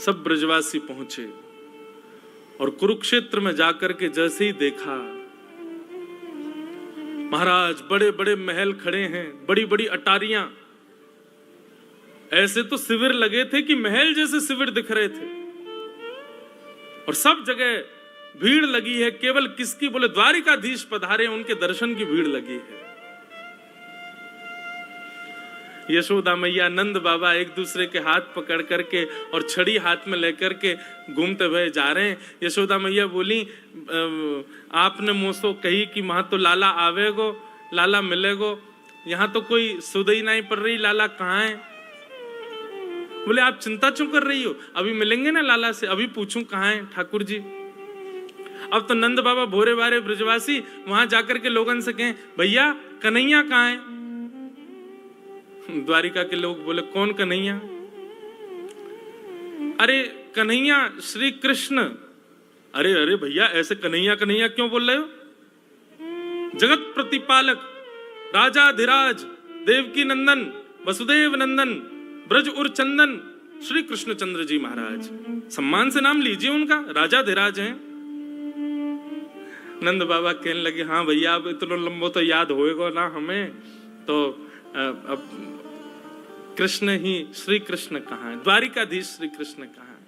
सब ब्रजवासी पहुंचे और कुरुक्षेत्र में जाकर के जैसे ही देखा, महाराज बड़े बड़े महल खड़े हैं, बड़ी बड़ी अटारियां, ऐसे तो शिविर लगे थे कि महल जैसे शिविर दिख रहे थे, और सब जगह भीड़ लगी है। केवल किसकी? बोले द्वारिकाधीश पधारे, उनके दर्शन की भीड़ लगी है। यशोदा मैया, नंद बाबा एक दूसरे के हाथ पकड़ करके और छड़ी हाथ में लेकर के घूमते हुए जा रहे हैं। यशोदा मैया बोली, आपने मुझसे कही कि वहां तो लाला आवेगो, लाला मिलेगो, यहाँ तो कोई सुधई नहीं पड़ रही, लाला कहाँ है? बोले आप चिंता क्यों कर रही हो, अभी मिलेंगे ना लाला से, अभी पूछूं कहाँ है ठाकुर जी। अब तो नंद बाबा भोरे बारे ब्रजवासी वहां जाकर के लोगन से कहें, भैया कन्हैया कहाँ है? द्वारिका के लोग बोले, कौन कन्हैया? अरे कन्हैया श्री कृष्ण। अरे अरे भैया ऐसे कन्हैया कन्हैया क्यों बोल रहे हो? जगत प्रतिपालक, राजाधिराज, देवकी नंदन, वसुदेव नंदन, ब्रज उर चंदन, श्री कृष्णचंद्र जी महाराज, सम्मान से नाम लीजिए उनका, राजाधिराज हैं। नंद बाबा कहने लगे, हाँ भैया अब इतना लंबो तो याद होएगा ना हमें, तो अब कृष्ण ही, श्री कृष्ण कहाँ है? द्वारिकाधीश श्री कृष्ण कहाँ है?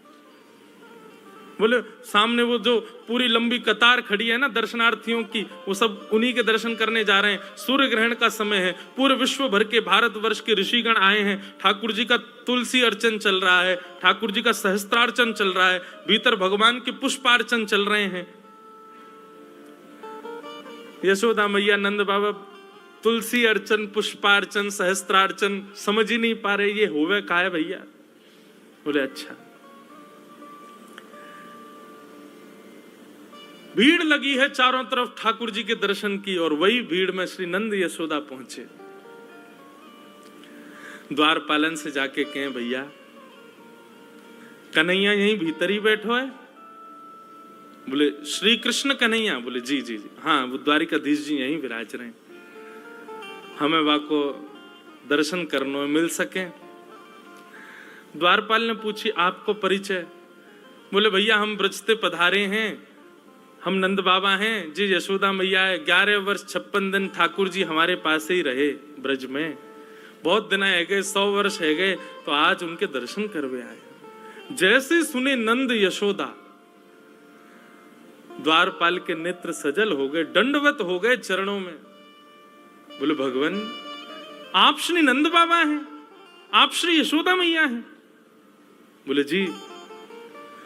बोले सामने वो जो पूरी लंबी कतार खड़ी है ना दर्शनार्थियों की, वो सब उन्हीं के दर्शन करने जा रहे हैं। सूर्य ग्रहण का समय है, पूरे विश्व भर के भारतवर्ष के ऋषिगण आए हैं। ठाकुर जी का तुलसी अर्चन चल रहा है, ठाकुर जी का सहस्त्रार्चन चल रहा है, भीतर भगवान के पुष्पार्चन चल रहे हैं। यशोदा मैया, नंद बाबा तुलसी अर्चन, पुष्पार्चन, सहस्त्रार्चन समझ ही नहीं पा रहे ये होवे का है भैया। बोले अच्छा। भीड़ लगी है चारों तरफ ठाकुर जी के दर्शन की, और वही भीड़ में श्री नंद यशोदा पहुंचे। द्वारपालन से जाके कहें, भैया कन्हैया यहीं भीतर ही बैठो है? बोले श्री कृष्ण कन्हैया? बोले जी जी जी, हाँ वो द्वारिकाधीश जी यहीं विराज रहे हैं, हमें वाको दर्शन करने मिल सके। द्वारपाल ने पूछी, आपको परिचय? बोले भैया हम ब्रज से पधारे हैं, हम नंद बाबा हैं जी, यशोदा मैया है। 11 वर्ष 56 दिन ठाकुर जी हमारे पास ही रहे ब्रज में, बहुत दिन है गए, 100 वर्ष है गए, तो आज उनके दर्शन करवे आए। जैसे सुने नंद यशोदा, द्वारपाल के नेत्र सजल हो गए, दंडवत हो गए चरणों में। बोले भगवान आप श्री नंद बाबा हैं, आप श्री यशोदा मैया हैं? बोले जी।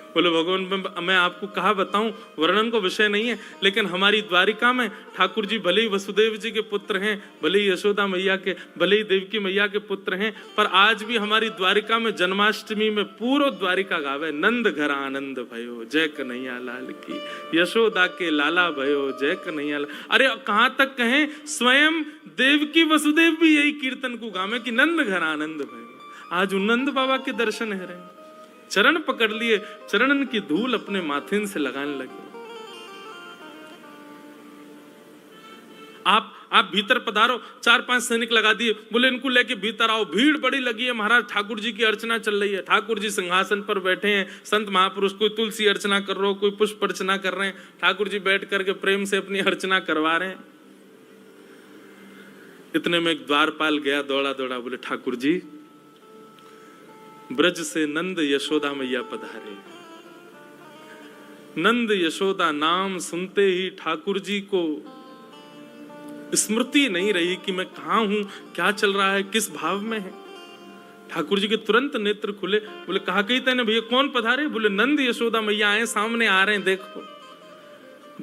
बोले भगवान मैं आपको कहा बताऊं, वर्णन को विषय नहीं है, लेकिन हमारी द्वारिका में ठाकुर जी भले ही वसुदेव जी के पुत्र हैं, भले ही यशोदा मैया के, भले ही देवकी मैया के पुत्र हैं, पर आज भी हमारी द्वारिका में जन्माष्टमी में पूरा द्वारिका गावे, नंद घर आनंद भयो जय कन्हैया लाल की, यशोदा के लाला भयो जय कन्हैया लाल। अरे कहां तक कहें, स्वयं देवकी वसुदेव भी यही कीर्तन को गावे कि नंद घर आनंद भयो। आज उन नंद बाबा के दर्शन है रहे, चरण पकड़ लिए, चरणन की धूल अपने माथे से लगाने लगे। आप भीतर पधारो, 4-5 सैनिक लगा दिए, बोले इनको लेके भीतर आओ। भीड़ बड़ी लगी है महाराज, ठाकुर जी की अर्चना चल रही है, ठाकुर जी सिंहासन पर बैठे हैं, संत महापुरुष कोई तुलसी अर्चना कर रहे हो, कोई पुष्प अर्चना कर रहे हैं, ठाकुर जी बैठ करके प्रेम से अपनी अर्चना करवा रहे हैं। इतने में एक द्वारपाल गया दौड़ा दौड़ा, बोले ठाकुर जी ब्रज से नंद यशोदा मैया पधारे। नंद यशोदा नाम सुनते ही ठाकुर जी को स्मृति नहीं रही कि मैं कहां हूं, क्या चल रहा है, किस भाव में है। ठाकुर जी के तुरंत नेत्र खुले। बोले कहा कही तेने भैया, कौन पधारे? बोले नंद यशोदा मैया आए, सामने आ रहे हैं देखो।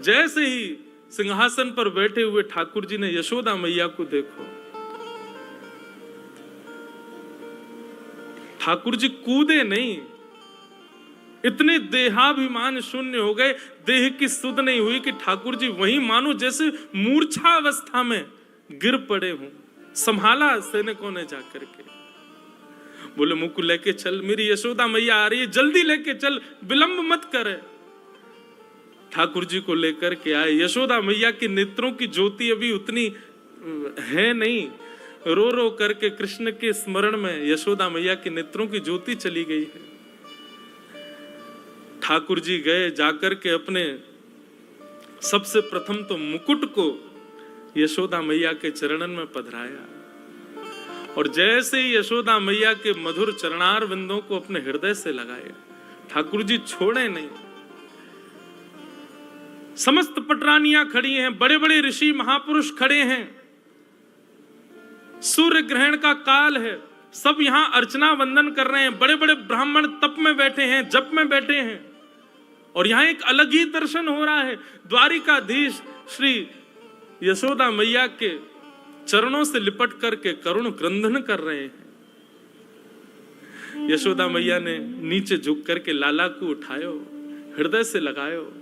जैसे ही सिंहासन पर बैठे हुए ठाकुर जी ने यशोदा मैया को देखो, ठाकुर जी कूदे नहीं, इतने देहाभिमान शून्य हो गए, देह की सुध नहीं हुई कि ठाकुर जी वहीं मानो जैसे मूर्छा अवस्था में गिर पड़े हों। संभाला सैनिकों ने जाकर के। बोले मुझको लेके चल, मेरी यशोदा मैया आ रही है, जल्दी लेके चल, विलंब मत करे। ठाकुर जी को लेकर के आए। यशोदा मैया की नेत्रों की ज्योति अभी उतनी है नहीं, रो रो करके कृष्ण के स्मरण में यशोदा मैया के नेत्रों की ज्योति चली गई है। ठाकुर जी गए, जाकर के अपने सबसे प्रथम तो मुकुट को यशोदा मैया के चरणन में पधराया, और जैसे ही यशोदा मैया के मधुर चरणार बिंदों को अपने हृदय से लगाए, ठाकुर जी छोड़े नहीं। समस्त पटरानियां खड़ी हैं, बड़े बड़े ऋषि महापुरुष खड़े हैं, सूर्य ग्रहण का काल है, सब यहां अर्चना वंदन कर रहे हैं, बड़े बड़े ब्राह्मण तप में बैठे हैं, जप में बैठे हैं, और यहां एक अलग ही दर्शन हो रहा है। द्वारिकाधीश श्री यशोदा मैया के चरणों से लिपट करके करुण क्रंदन कर रहे हैं। यशोदा मैया ने नीचे झुक करके लाला को उठायो, हृदय से लगायो,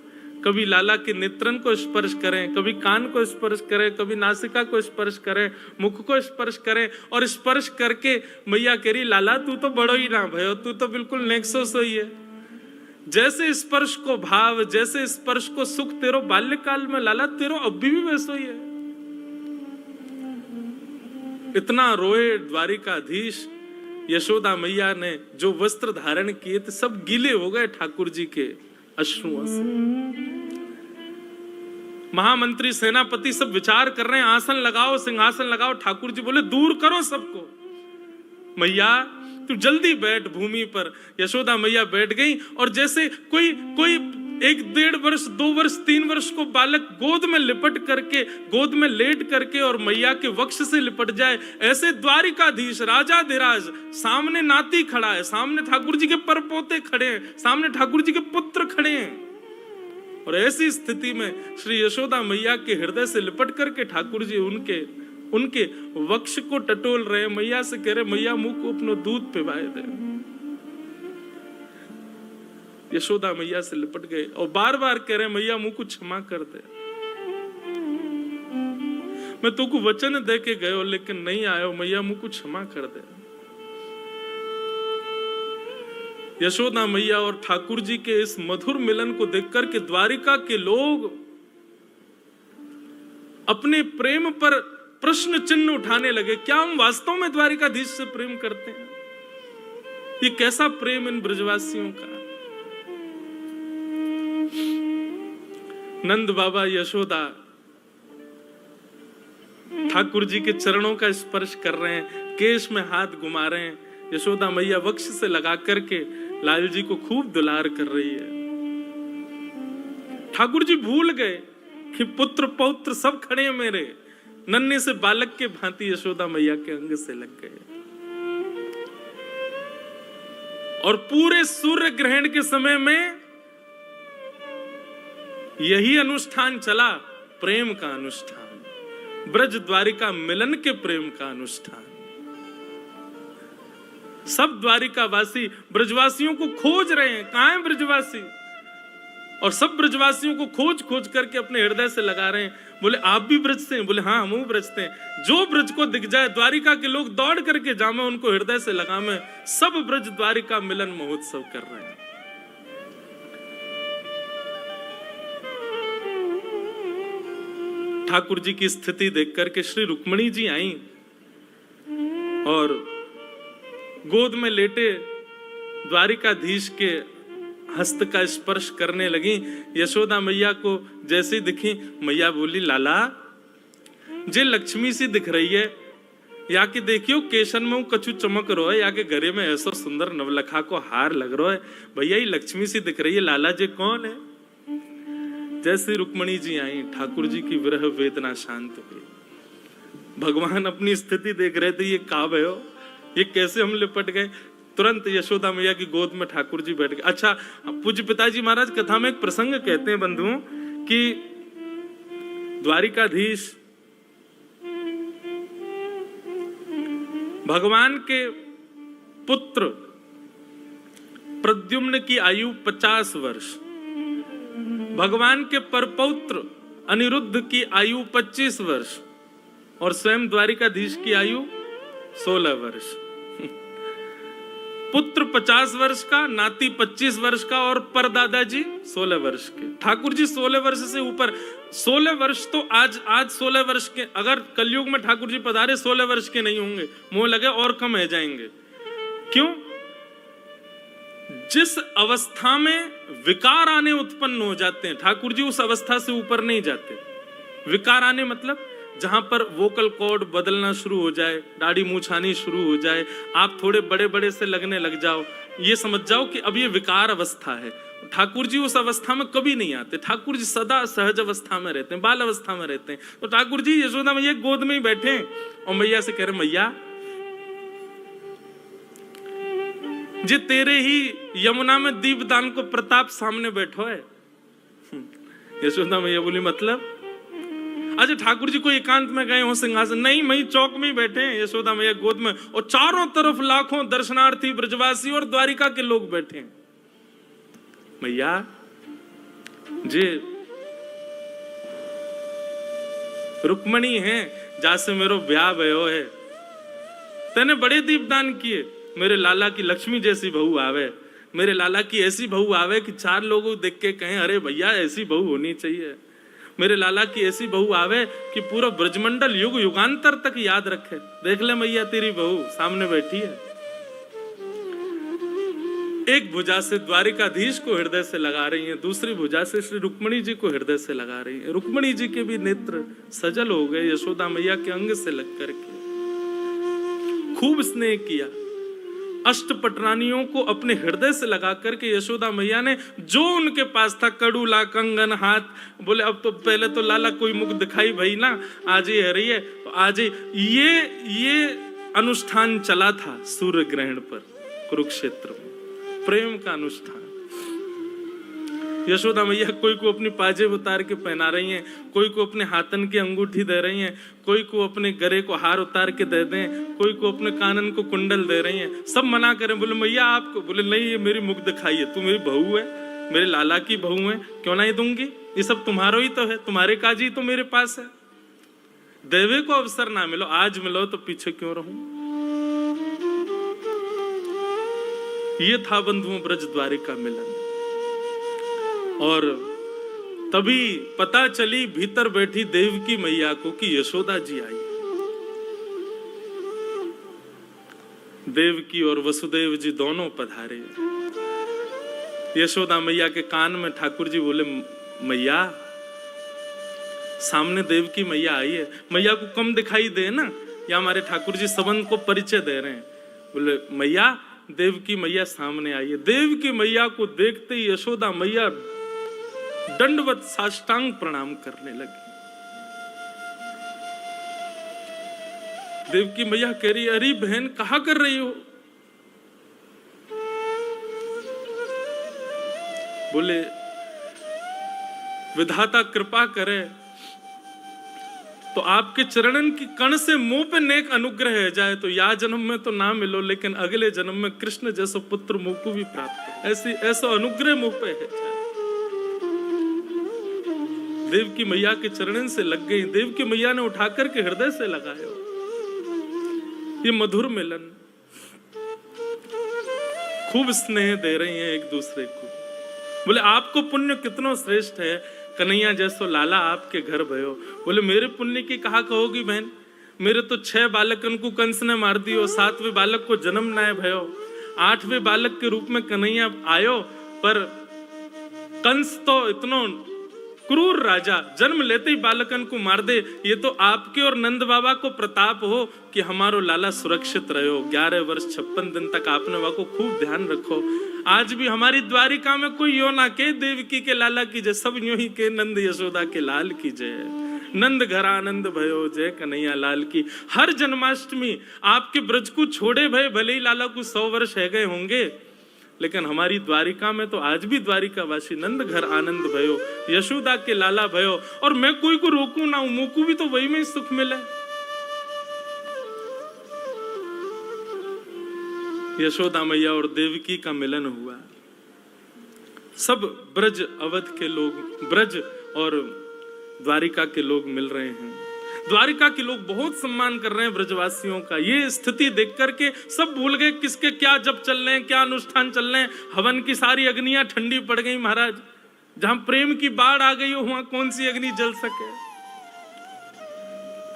कभी लाला के नेत्रन को स्पर्श करें, कभी कान को स्पर्श करें, कभी नासिका को स्पर्श करें, मुख को स्पर्श करें, और स्पर्श करके मैया कह रही, लाला तू तो बड़ो ही ना भयो, तू तो बिल्कुल नेक्सो सोई है। जैसे स्पर्श को भाव, जैसे स्पर्श को सुख तेरो बाल्यकाल में, लाला तेरो अभी भी वैसो ही है। इतना रोए द्वारिकाधीश। यशोदा मैया ने जो वस्त्र धारण किए थे सब गीले हो गए ठाकुर जी के अश्रुओं से। महामंत्री सेनापति सब विचार कर रहे हैं, आसन लगाओ, सिंहासन लगाओ। ठाकुर जी बोले दूर करो सबको, मैया तू जल्दी बैठ भूमि पर। यशोदा मैया बैठ गई, और जैसे कोई 1-1.5 वर्ष, 2 वर्ष, 3 वर्ष को बालक गोद में लिपट करके, गोद में लेट करके और मैया के वक्ष से लिपट जाए, ऐसे द्वारिकाधीश राजाधिराज सामने नाती खड़ा है, सामने ठाकुर जी के परपोते खड़े हैं, सामने ठाकुर जी के पुत्र खड़े हैं, और ऐसी स्थिति में श्री यशोदा मैया के हृदय से लिपट करके ठाकुर जी उनके वक्ष को टटोल रहे। मैया से कह रहे, मैया मुंह को अपना दूध पिवाए दे। यशोदा मैया से लिपट गए और बार बार कह रहे, मैया मुंह को क्षमा कर दे, मैं तुमको वचन दे के गयो लेकिन नहीं आयो, मैया मुंह को क्षमा कर दे। यशोदा मैया और ठाकुर जी के इस मधुर मिलन को देखकर के द्वारिका के लोग अपने प्रेम पर प्रश्न चिन्ह उठाने लगे। क्या हम वास्तव में द्वारिकाधीश से प्रेम करते हैं? ये कैसा प्रेम इन ब्रजवासियों का। नंद बाबा यशोदा ठाकुर जी के चरणों का स्पर्श कर रहे हैं, केश में हाथ घुमा रहे हैं। यशोदा मैया वक्ष से लगा करके लाल जी को खूब दुलार कर रही है। ठाकुर जी भूल गए कि पुत्र पौत्र सब खड़े हैं मेरे, नन्हे से बालक के भांति यशोदा मैया के अंग से लग गए। और पूरे सूर्य ग्रहण के समय में यही अनुष्ठान चला, प्रेम का अनुष्ठान, ब्रज द्वारिका मिलन के प्रेम का अनुष्ठान। सब द्वारिकावासी ब्रजवासियों को खोज रहे हैं, कहां है ब्रजवासी, और सब ब्रजवासियों को खोज खोज करके अपने हृदय से लगा रहे हैं। बोले आप भी ब्रज से हैं? बोले हाँ हम ब्रज से हैं। जो ब्रज को दिख जाए द्वारिका के लोग दौड़ करके जामे, उनको हृदय से लगामे। सब ब्रज द्वारिका मिलन महोत्सव कर रहे हैं। ठाकुर जी की स्थिति देख करके श्री रुक्मणी जी आई और गोद में लेटे द्वारिकाधीश के हस्त का स्पर्श करने लगी। यशोदा मैया को जैसे दिखी, मैया बोली लाला जे लक्ष्मी सी दिख रही है, या कि देखियो केशन में कछु चमक रो है, या के घरे में ऐसा सुंदर नवलखा को हार लग रहा है, भैया ये लक्ष्मी सी दिख रही है, लाला जे कौन है? जैसे रुक्मणी जी आई, ठाकुर जी की विरह वेदना शांत हुई। भगवान अपनी स्थिति देख रहे थे, ये काब है, ये कैसे हम लिपट गए। तुरंत यशोदा मैया की गोद में ठाकुर जी बैठ गए। अच्छा, पूज्य पिताजी महाराज कथा में एक प्रसंग कहते हैं बंधुओं कि द्वारिकाधीश भगवान के पुत्र प्रद्युम्न की आयु 50 वर्ष, भगवान के परपौत्र अनिरुद्ध की आयु 25 वर्ष और स्वयं द्वारिकाधीश की आयु 16 वर्ष। पुत्र 50 वर्ष का, नाती 25 वर्ष का और परदादा जी 16 वर्ष के। ठाकुर जी 16 वर्ष से ऊपर, 16 वर्ष तो आज 16 वर्ष के, अगर कलयुग में ठाकुर जी पधारे 16 वर्ष के नहीं होंगे, मुंह लगे और कम है जाएंगे। क्यों? जिस अवस्था में विकार आने उत्पन्न हो जाते हैं, ठाकुर जी उस अवस्था से ऊपर नहीं जाते। विकार आने मतलब जहां पर वोकल कॉर्ड बदलना शुरू हो जाए, दाढ़ी मूंछ आनी शुरू हो जाए, आप थोड़े बड़े बड़े से लगने लग जाओ, ये समझ जाओ कि अब ये विकार अवस्था है। ठाकुर जी उस अवस्था में कभी नहीं आते। ठाकुर जी सदा सहज अवस्था में रहते हैं, बाल अवस्था में रहते हैं। तो ठाकुर जी यशोदा मैया गोद में ही बैठे हैं और मैया से कह रहे, मैया जे तेरे ही यमुना में दीपदान को प्रताप सामने बैठो है। यशोदा मैया बोली मतलब? अच्छा ठाकुर जी को एकांत में गए हो सिंहासन? नहीं, वही चौक में ही बैठे हैं यशोदा मैया गोद में, और चारों तरफ लाखों दर्शनार्थी ब्रजवासी और द्वारिका के लोग बैठे हैं। मैया जे रुक्मणी है जासे मेरो ब्याह भयो है, तेने बड़े दीपदान किए, मेरे लाला की लक्ष्मी जैसी बहू आवे, मेरे लाला की ऐसी बहू आवे कि चार लोग देख के कहें अरे भैया ऐसी बहू होनी चाहिए। मेरे लाला की ऐसी बहू आवे कि पूरा ब्रजमंडल युग युगांतर तक याद रखे। देख ले मैया तेरी बहू सामने बैठी है। एक भुजा से द्वारिकाधीश को हृदय से लगा रही हैं, दूसरी भुजा से श्री रुक्मणी जी को हृदय से लगा रही हैं। रुक्मणी जी के भी नेत्र सजल हो गए यशोदा मैया के अंग से लग करके। खूब स्नेह किया। अष्टपटरानियों को अपने हृदय से लगा करके यशोदा मैया ने जो उनके पास था, कड़ूला, कंगन, हाथ, बोले अब तो पहले तो लाला कोई मुख दिखाई भाई ना, आज ही है रही है तो आज ही ये अनुष्ठान चला था सूर्य ग्रहण पर कुरुक्षेत्र में, प्रेम का अनुष्ठान। यशोदा मैया कोई को अपनी पाजेब उतार के पहना रही हैं, कोई को अपने हाथन की अंगूठी दे रही हैं, कोई को अपने गले को हार उतार के दे दें, कोई को अपने कानन को कुंडल दे रही हैं। सब मना करें, बोले मैया आपको, बोले नहीं ये मेरी मुख दिखाई है, तू मेरी बहू है, मेरे लाला की बहू है, क्यों नहीं दूंगी, ये सब तुम्हारा ही तो है, तुम्हारे काजी तो मेरे पास है। देवे को अवसर ना मिलो, आज मिलो तो पीछे क्यों रहूं। ये था बंधुओं ब्रज द्वारिका मिलन। और तभी पता चली भीतर बैठी देवकी मैया को कि यशोदा जी आई। देवकी और वसुदेव जी दोनों पधारे। यशोदा मैया के कान में ठाकुर जी बोले, मैया सामने देवकी मैया आई है, मैया को कम दिखाई दे ना, या हमारे ठाकुर जी संबंध को परिचय दे रहे हैं। बोले मैया देवकी मैया सामने आई है। देवकी मैया को देखते ही यशोदा मैया दंडवत साष्टांग प्रणाम करने लगी। देवकी मैया कह रही, अरे बहन कहा कर रही हो। बोले विधाता कृपा करे तो आपके चरणन की कण से मुंह पे नेक अनुग्रह है जाए तो या जन्म में तो ना मिलो, लेकिन अगले जन्म में कृष्ण जैसा पुत्र मुंह को भी प्राप्त हो, ऐसा अनुग्रह मुंह पे है जाए। देवकी मैया के चरणन से लग गई। देवकी मैया ने उठाकर के हृदय से लगाया। ये मधुर मिलन, खूब स्नेह दे रही हैं एक दूसरे को। बोले आपको पुण्य कितना श्रेष्ठ है, कन्हैया जैसो लाला आपके घर भयो। बोले मेरे पुण्य की कहा कहोगी बहन, मेरे तो 6 बालकन को कंस ने मार दियो, 7वें बालक को जन्म न भयो, 8वें बालक के रूप में कन्हैया आयो, पर कंस तो इतना क्रूर राजा जन्म लेते ही बालकन को मार दे। ये तो आपके और नंद बाबा को प्रताप हो कि हमारो लाला सुरक्षित रहो। 11 वर्ष 56 दिन तक आपने वहां को खूब ध्यान रखो। आज भी हमारी द्वारिका में कोई यो ना के देवकी के लाला की जय, सब यूं ही के नंद यशोदा के लाल की जय। नंद घर आनंद भयो जय कन्हैया लाल की। हर जन्माष्टमी आपके ब्रज को छोड़े भय, भले ही लाला को 100 वर्ष है गए होंगे, लेकिन हमारी द्वारिका में तो आज भी द्वारिका वासी नंद घर आनंद भयो, यशोदा के लाला भयो। और मैं कोई को रोकू ना, मुझको भी तो वही में सुख मिले। यशोदा मैया और देवकी का मिलन हुआ। सब ब्रज अवध के लोग, ब्रज और द्वारिका के लोग मिल रहे हैं। द्वारिका के लोग बहुत सम्मान कर रहे हैं ब्रजवासियों का। ये स्थिति देख करके सब भूल गए किसके क्या जब चल रहे हैं, क्या अनुष्ठान चल रहे हैं। हवन की सारी अग्नियां ठंडी पड़ गई महाराज। जहां प्रेम की बाढ़ आ गई हो वहां कौन सी अग्नि जल सके।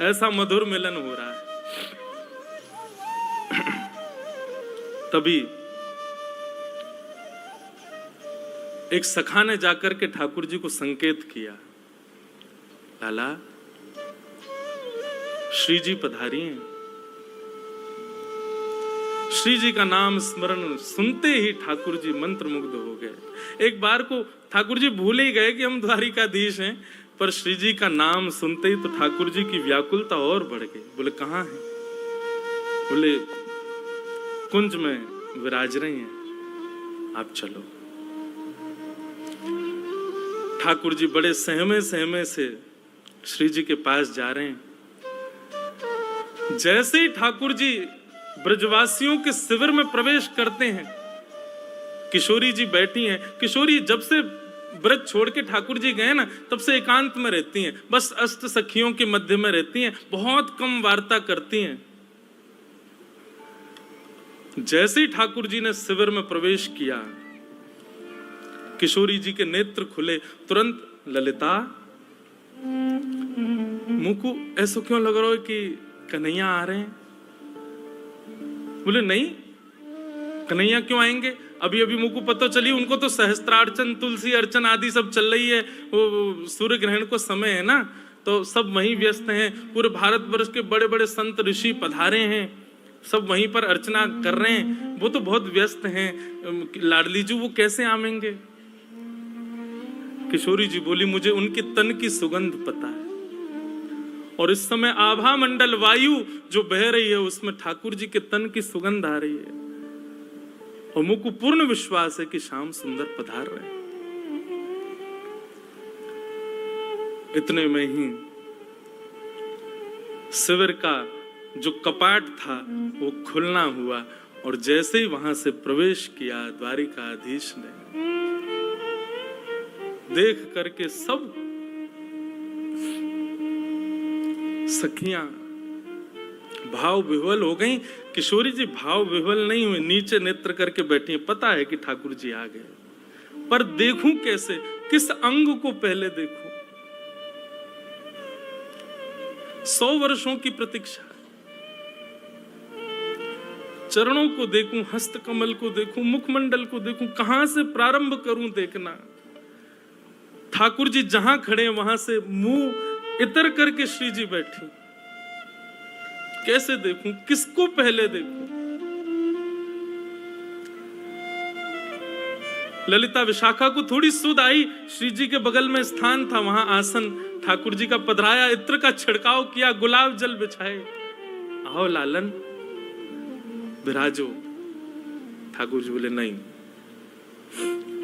ऐसा मधुर मिलन हो रहा है। तभी एक सखा ने जाकर के ठाकुर जी को संकेत किया, लाला श्री जी पधारी हैं। श्री जी का नाम स्मरण सुनते ही ठाकुर जी मंत्रमुग्ध हो गए। एक बार को ठाकुर जी भूल ही गए कि हम द्वारिकाधीश हैं, पर श्री जी का नाम सुनते ही तो ठाकुर जी की व्याकुलता और बढ़ गई। बोले कहाँ हैं? बोले कुंज में विराज रही हैं, आप चलो। ठाकुर जी बड़े सहमे सहमे से श्री जी के पास जा रहे हैं। जैसे ही ठाकुर जी ब्रजवासियों के शिविर में प्रवेश करते हैं, किशोरी जी बैठी हैं। किशोरी जब से ब्रज छोड़ के ठाकुर जी गए ना, तब से एकांत में रहती हैं, बस अष्ट सखियों के मध्य में रहती हैं, बहुत कम वार्ता करती हैं। जैसे ही ठाकुर जी ने शिविर में प्रवेश किया, किशोरी जी के नेत्र खुले। तुरंत ललिता, मुकु ऐसा क्यों लग रहा है कि कन्हैया आ रहे हैं? बोले नहीं, कन्हैया क्यों आएंगे? अभी अभी मुकु पता चली, उनको तो सहस्त्रार्चन, तुलसी अर्चन आदि सब चल रही है। वो सूर्य ग्रहण को समय है ना, तो सब वहीं व्यस्त हैं। पूरे भारतवर्ष के बड़े बड़े संत ऋषि पधारे हैं, सब वहीं पर अर्चना कर रहे हैं। वो तो बहुत व्यस्त हैं, लाडली जी वो कैसे आवेंगे? किशोरी जी बोली, मुझे उनके तन की सुगंध पता है, और इस समय आभा मंडल वायु जो बह रही है उसमें ठाकुर जी के तन की सुगंध आ रही है, और मुझको पूर्ण विश्वास है कि श्याम सुंदर पधार रहे हैं। इतने में ही शिविर का जो कपाट था वो खुलना हुआ, और जैसे ही वहां से प्रवेश किया द्वारिकाधीश ने, देख करके सब सखियां भाव विह्वल हो गई। किशोरी जी भाव विह्वल नहीं हुए, नीचे नेत्र करके बैठी हैं। पता है कि ठाकुर जी आ गए, पर देखूं कैसे, किस अंग को पहले देखूं? 100 वर्षों की प्रतीक्षा। चरणों को देखूं, हस्त कमल को देखूं, मुखमंडल को देखूं, कहां से प्रारंभ करूं देखना? ठाकुर जी जहां खड़े वहां से मुंह इतर करके श्री जी बैठी। कैसे देखूं, किसको पहले देखूं? ललिता विशाखा को थोड़ी सुध आई, श्री जी के बगल में स्थान था, वहां आसन ठाकुर जी का पधराया, इत्र का छिड़काव किया, गुलाब जल बिछाए। आओ लालन विराजो। ठाकुर जी बोले नहीं,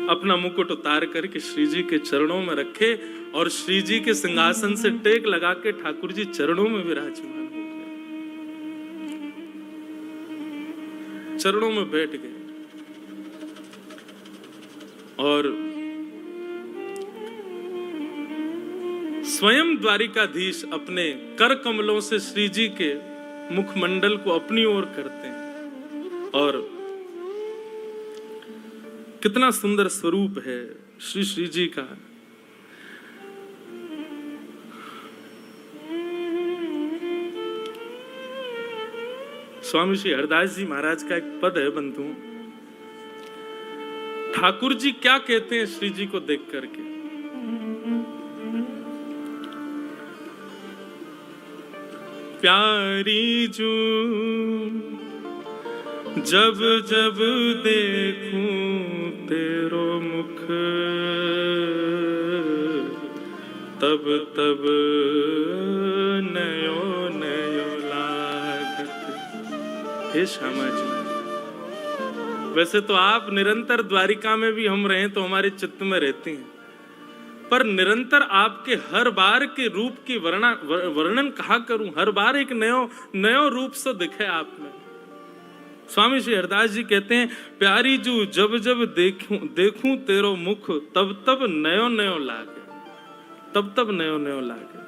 अपना मुकुट उतार करके श्री जी के चरणों में रखे, और श्री जी के सिंहासन से टेक लगा के ठाकुर जी चरणों में विराजमान हो गए, चरणों में बैठ गए। और स्वयं द्वारिकाधीश अपने कर कमलों से श्री जी के मुखमंडल को अपनी ओर करते हैं, और कितना सुंदर स्वरूप है श्री श्री जी का। स्वामी श्री हरदास जी महाराज का एक पद है बंधु, ठाकुर जी क्या कहते हैं श्री जी को देख करके? प्यारी जू जब जब देखूं तेरो मुख, तब तब नयो नयो लागत। हे श्यामा जी, वैसे तो आप निरंतर द्वारिका में भी हम रहे तो हमारे चित्त में रहते हैं, पर निरंतर आपके हर बार के रूप की वर्णन कहा करूं? हर बार एक नयो रूप से दिखे आप में। स्वामी श्री हरदास जी कहते हैं, प्यारी जू जब जब देखूं तेरो मुख, तब तब नयो नयो लागे, तब तब नयो नयो लागे।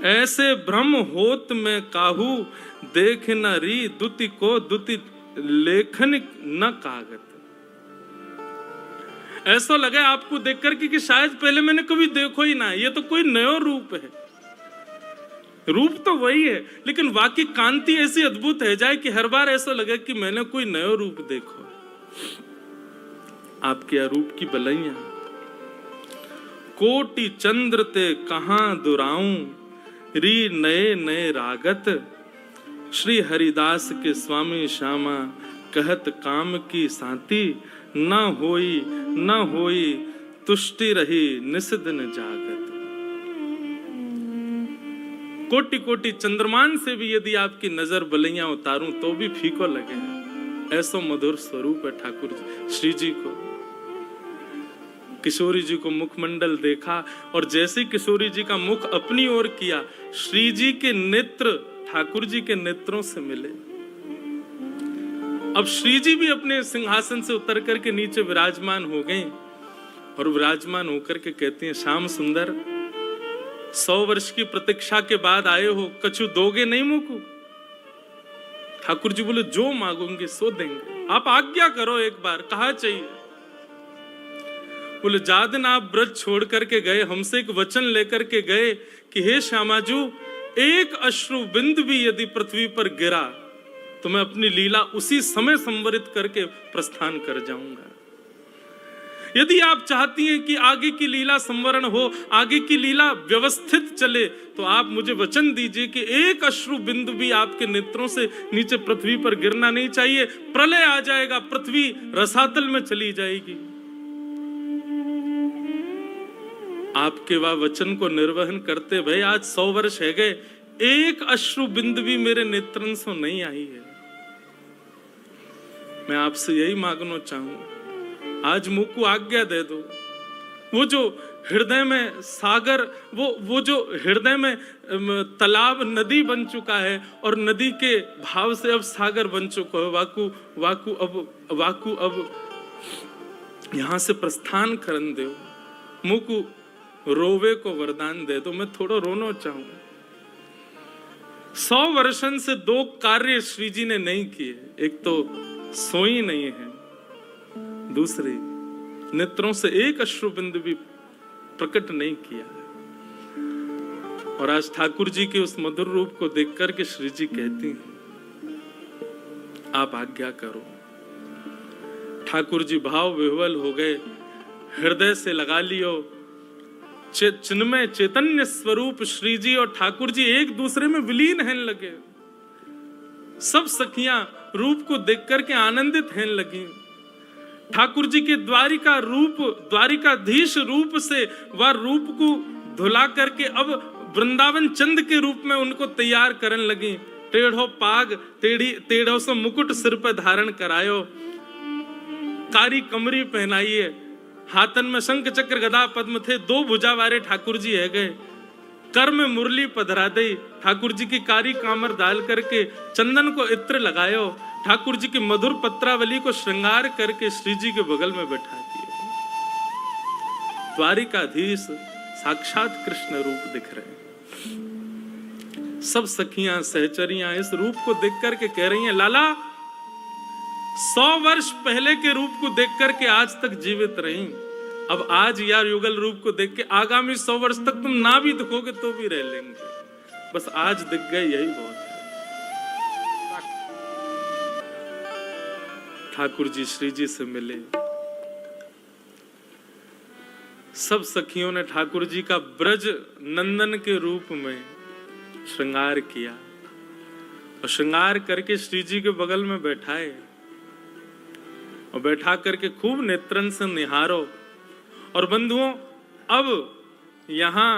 ऐसे भ्रम होत में काहू, देख न री दुति को दुति लेखन न कागत। ऐसा लगे आपको देख करके कि शायद पहले मैंने कभी देखो ही ना, ये तो कोई नयो रूप है। रूप तो वही है, लेकिन वाकई कांति ऐसी अद्भुत है जाए कि हर बार ऐसा लगे कि मैंने कोई नयो रूप देखो। आपके अरूप की बलैया। कोटि चंद्र ते कहां दुराऊं, री नए नए रागत। श्री हरिदास के स्वामी श्यामा, कहत काम की सांति। न होई तुष्टि रही निस दिन जागत। कोटि कोटि चंद्रमान से भी यदि आपकी नजर बलैया उतारूं तो भी फीको लगे। ऐसा मधुर स्वरूप है ठाकुर जी श्री जी को। किशोरी जी को मुखमंडल देखा और जैसे किशोरी जी का मुख अपनी ओर किया, श्री जी के नेत्र ठाकुर जी के नेत्रों से मिले। अब श्री जी भी अपने सिंहासन से उतर करके नीचे विराजमान हो गए और विराजमान होकर के कहती हैं, श्याम सुंदर 100 वर्ष की प्रतीक्षा के बाद आए हो, कछु दोगे नहीं मुझको? ठाकुर जी बोले, जो मांगोगे सो देंगे, आप आज्ञा करो एक बार, कहा चाहिए? बोले, जा दिन आप ब्रज छोड़ करके गए, हमसे एक वचन लेकर के गए कि हे श्यामाजू, एक अश्रु बिंद भी यदि पृथ्वी पर गिरा तो मैं अपनी लीला उसी समय संवरित करके प्रस्थान कर जाऊंगा। यदि आप चाहती हैं कि आगे की लीला संवरण हो, आगे की लीला व्यवस्थित चले, तो आप मुझे वचन दीजिए कि एक अश्रु बिंदु भी आपके नेत्रों से नीचे पृथ्वी पर गिरना नहीं चाहिए। प्रलय आ जाएगा, पृथ्वी रसातल में चली जाएगी। आपके वह वचन को निर्वहन करते भाई आज 100 वर्ष है गए, एक अश्रु बिंदु भी मेरे नेत्रन से नहीं आई है। मैं आपसे यही मांगना चाहूं, आज मुझ को आज्ञा दे दो। वो जो हृदय में सागर, वो जो हृदय में तालाब नदी बन चुका है और नदी के भाव से अब सागर बन चुका है, वाकु अब यहां से प्रस्थान करन दो। मुझ को रोवे को वरदान दे दो, मैं थोड़ा रोना चाहूं। 100 वर्षन से 2 कार्य श्री जी ने नहीं किए। एक तो सोई नहीं है, दूसरी नेत्रों से एक अश्रु बिंदु भी प्रकट नहीं किया है। और आज ठाकुर जी के उस मधुर रूप को देख करके श्री जी कहती हैं, आप आज्ञा करो। ठाकुर जी भाव विह्वल हो गए, हृदय से लगा लियो। चिन्मय चैतन्य स्वरूप श्री जी और ठाकुर जी एक दूसरे में विलीन हैं लगे। सब सखियां रूप को देख करके आनंदित हैं लगी। ठाकुर जी के द्वारिका रूप, द्वारिकाधीश रूप से वह रूप को धुला करके अब वृंदावन चंद के रूप में उनको तैयार करन लगी। टेढ़ो पाग, टेढ़ो से मुकुट सिर पर धारण करायो, कारी कमरी पहनाइए, हाथन में शंख चक्र गदा पद्म थे, 2 भुजा वाले ठाकुर जी है गए। कर में मुरली पधरा दई, ठाकुर जी की कारी कामर डाल करके चंदन को इत्र लगायो, ठाकुर जी की मधुर पत्रावली को श्रृंगार करके श्री जी के बगल में बैठा दिया। द्वारिकाधीश साक्षात कृष्ण रूप दिख रहे हैं। सब सखियां सहचरियां इस रूप को देख करके कह रही हैं, लाला 100 वर्ष पहले के रूप को देख करके आज तक जीवित रही, अब आज यार युगल रूप को देख के आगामी 100 वर्ष तक तुम ना भी दिखोगे तो भी रह लेंगे। बस आज दिख गए यही बहुत है। ठाकुर जी श्री जी से मिले। सब सखियों ने ठाकुर जी का ब्रज नंदन के रूप में श्रृंगार किया और श्रृंगार करके श्री जी के बगल में बैठाए और बैठा करके खूब नेत्रन से निहारो। और बंधुओं, अब यहां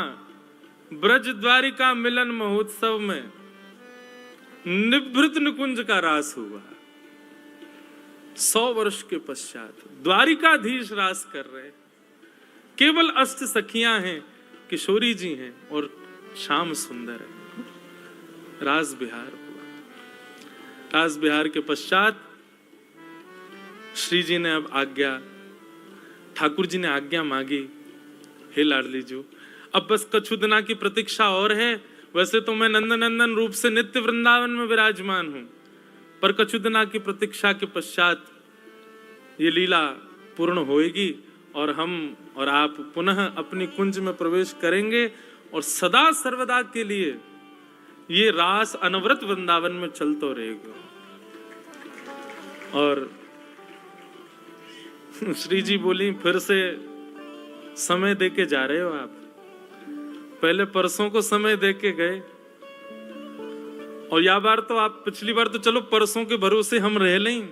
ब्रज द्वारिका मिलन महोत्सव में निभृत निकुंज का रास हुआ। 100 वर्ष के पश्चात द्वारिकाधीश रास कर रहे। केवल अष्ट सखियां हैं, किशोरी जी हैं और श्याम सुंदर है। रास बिहार हुआ। रास बिहार के पश्चात श्री जी ने अब आज्ञा, ठाकुर जी ने आज्ञा मांगी, हे लाडली जो, अब बस कछु दिना की प्रतीक्षा और है। वैसे तो मैं नंदनंदन रूप से नित्य वृंदावन में विराजमान हूं, पर कछु दिना की प्रतीक्षा के पश्चात ये लीला पूर्ण होएगी और हम और आप पुनः अपनी कुंज में प्रवेश करेंगे और सदा सर्वदा के लिए ये रास अनवरत वृंदावन में चलता रहेगा। और श्री जी बोली, फिर से समय दे के जा रहे हो आप? पहले परसों को समय दे के गए, और या बार तो आप, पिछली बार तो चलो परसों के भरोसे हम रह लें,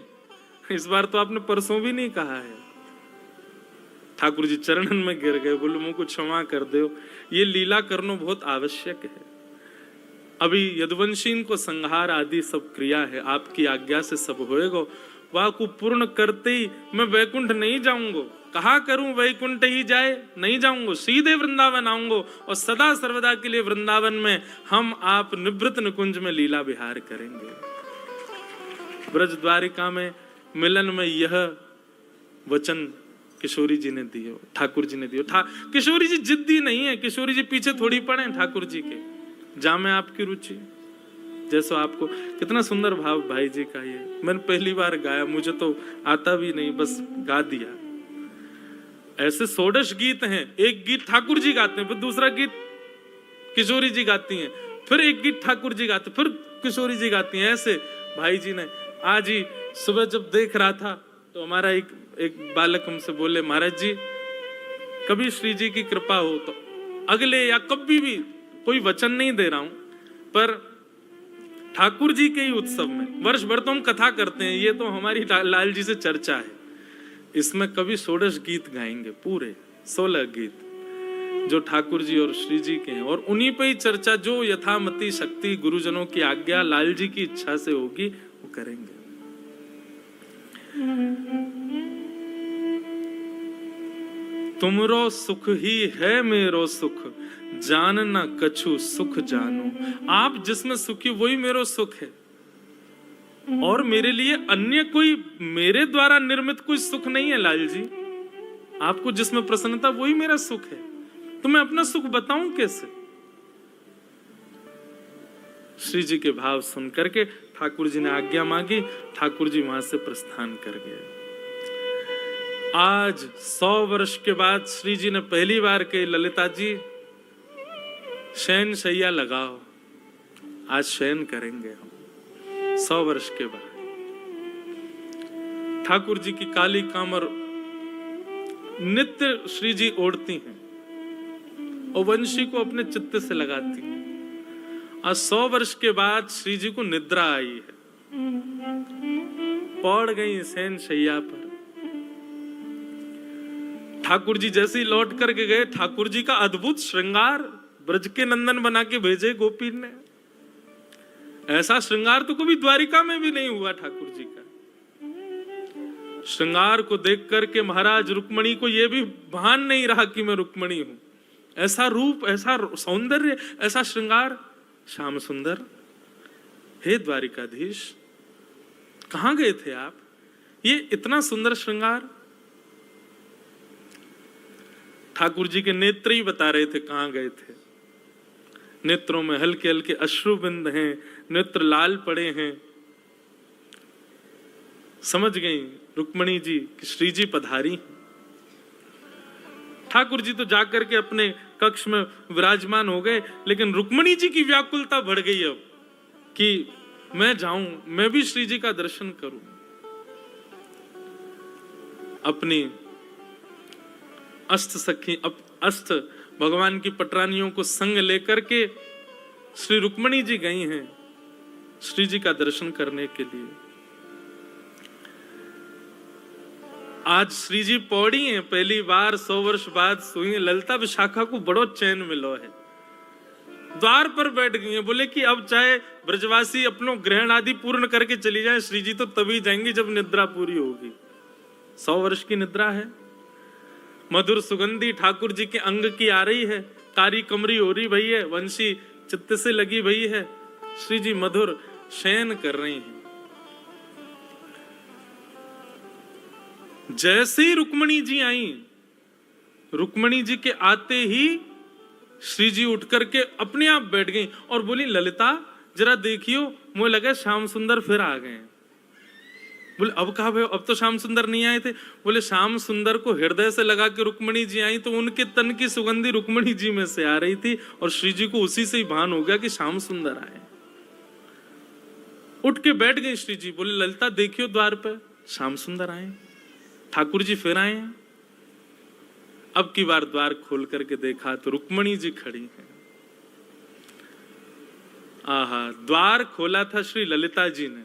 इस बार तो आपने परसों भी नहीं कहा है। ठाकुर जी चरणन में गिर गए, बोले मुझको क्षमा कर दो, ये लीला करना बहुत आवश्यक है। अभी यदुवंशी को संहार आदि सब क्रिया है, आपकी आज्ञा से सब होएगा। वह को पूर्ण करते ही मैं वैकुंठ नहीं जाऊंगा। कहा करूं वैकुंठ ही जाए, नहीं जाऊंगा, सीधे वृंदावन आऊंगा, और सदा सर्वदा के लिए वृंदावन में हम आप निवृत्त निकुंज में लीला विहार करेंगे। ब्रज द्वारिका में मिलन में यह वचन किशोरी जी ने दियो, ठाकुर जी ने दियो। किशोरी जी जिद्दी नहीं है, किशोरी जी पीछे थोड़ी पड़े ठाकुर जी के, जा में आपकी रुचि जैसा आपको। कितना सुंदर भाव भाई जी का ये, मैंने पहली बार गाया, मुझे तो आता भी नहीं, बस गा दिया। ऐसे 16 गीत हैं, एक गीत ठाकुर जी गाते हैं, फिर दूसरा गीत किशोरी जी गाती हैं, फिर एक गीत ठाकुर जी गाते, फिर किशोरी जी गाती हैं। ऐसे भाई जी ने आज ही सुबह जब देख रहा था तो हमारा एक बालक हमसे बोले, महाराज जी कभी श्री जी की कृपा हो तो अगले या कभी भी, कोई वचन नहीं दे रहा हूं, पर ठाकुर जी के ही उत्सव में, वर्ष भर तो हम कथा करते हैं, ये तो हमारी लाल जी से चर्चा है, इसमें कभी 16 गीत गाएंगे, पूरे 16 गीत जो ठाकुर जी और श्री जी के हैं, और उन्हीं पे ही चर्चा, जो यथामति शक्ति गुरुजनों की आज्ञा लाल जी की इच्छा से होगी वो करेंगे। तुमरो सुख ही है मेरो सुख, जानना कछु सुख जानो। आप जिसमें सुखी वही मेरो सुख है, और मेरे लिए अन्य कोई मेरे द्वारा निर्मित कोई सुख नहीं है लाल जी। आपको जिसमें प्रसन्नता वही मेरा सुख है, तो मैं अपना सुख बताऊं कैसे? श्री जी के भाव सुन करके ठाकुर जी ने आज्ञा मांगी, ठाकुर जी वहां से प्रस्थान कर गए। आज 100 वर्ष के बाद श्री जी ने पहली बार कही, ललिता जी शयन शैया लगाओ, आज शयन करेंगे हम 100 वर्ष के बाद। ठाकुर जी की काली कामर नित्य श्री जी ओढ़ती हैं और वंशी को अपने चित्त से लगाती हैं। आज 100 वर्ष के बाद श्री जी को निद्रा आई है, पड़ गई शयन शैया पर। ठाकुर जी जैसे ही लौट करके गए, ठाकुर जी का अद्भुत श्रृंगार ब्रज के नंदन बना के भेजे गोपी ने। ऐसा श्रृंगार तो कभी द्वारिका में भी नहीं हुआ ठाकुर जी का। श्रृंगार को देख करके महाराज रुक्मणी को यह भी भान नहीं रहा कि मैं रुक्मणी हूं। ऐसा रूप, ऐसा सौंदर्य, ऐसा श्रृंगार। श्याम सुंदर, हे द्वारिकाधीश, कहां गए थे आप? ये इतना सुंदर श्रृंगार। ठाकुर जी के नेत्र ही बता रहे थे कहां गए थे। नेत्रों में हल्के हल्के अश्रुबिंद हैं, नेत्र लाल पड़े हैं। समझ गई रुक्मणी जी कि श्री जी पधारी। ठाकुर जी तो जाकर के अपने कक्ष में विराजमान हो गए, लेकिन रुक्मणी जी की व्याकुलता बढ़ गई अब कि मैं जाऊं, मैं भी श्री जी का दर्शन करूं। अपनी अष्ट सखी, अष्ट भगवान की पटरानियों को संग लेकर के श्री रुक्मणी जी गई हैं श्री जी का दर्शन करने के लिए। आज श्री जी पौड़ी हैं, पहली बार 100 वर्ष बाद सोई हैं। ललिता विशाखा को बड़ो चैन मिलो है, द्वार पर बैठ गई हैं। बोले कि अब चाहे ब्रजवासी अपनो ग्रहण आदि पूर्ण करके चली जाए, श्री जी तो तभी जाएंगी जब निद्रा पूरी होगी। 100 वर्ष की निद्रा है। मधुर सुगंधी ठाकुर जी के अंग की आ रही है, कारी कमरी हो रही भई है, वंशी चित्त से लगी भई है। श्री जी मधुर शयन कर रही हैं। जैसे ही रुक्मणी जी आई, रुक्मणी जी के आते ही श्री जी उठ करके अपने आप बैठ गई और बोली, ललिता जरा देखियो, मुझे लगा श्याम सुंदर फिर आ गए। बोले अब कहा भाई, अब तो श्याम सुंदर नहीं आए थे। बोले श्याम सुंदर को हृदय से लगा के रुक्मणी जी आई तो उनके तन की सुगंधी रुक्मणी जी में से आ रही थी, और श्री जी को उसी से ही भान हो गया कि श्याम सुंदर आए। उठ के बैठ गई श्री जी। बोले ललिता देखियो द्वार पर श्याम सुंदर आए। ठाकुर जी फिर आए हैं। अब की बार द्वार खोल करके देखा तो रुक्मणी जी खड़ी हैं। आहा, द्वार खोला था श्री ललिता जी ने।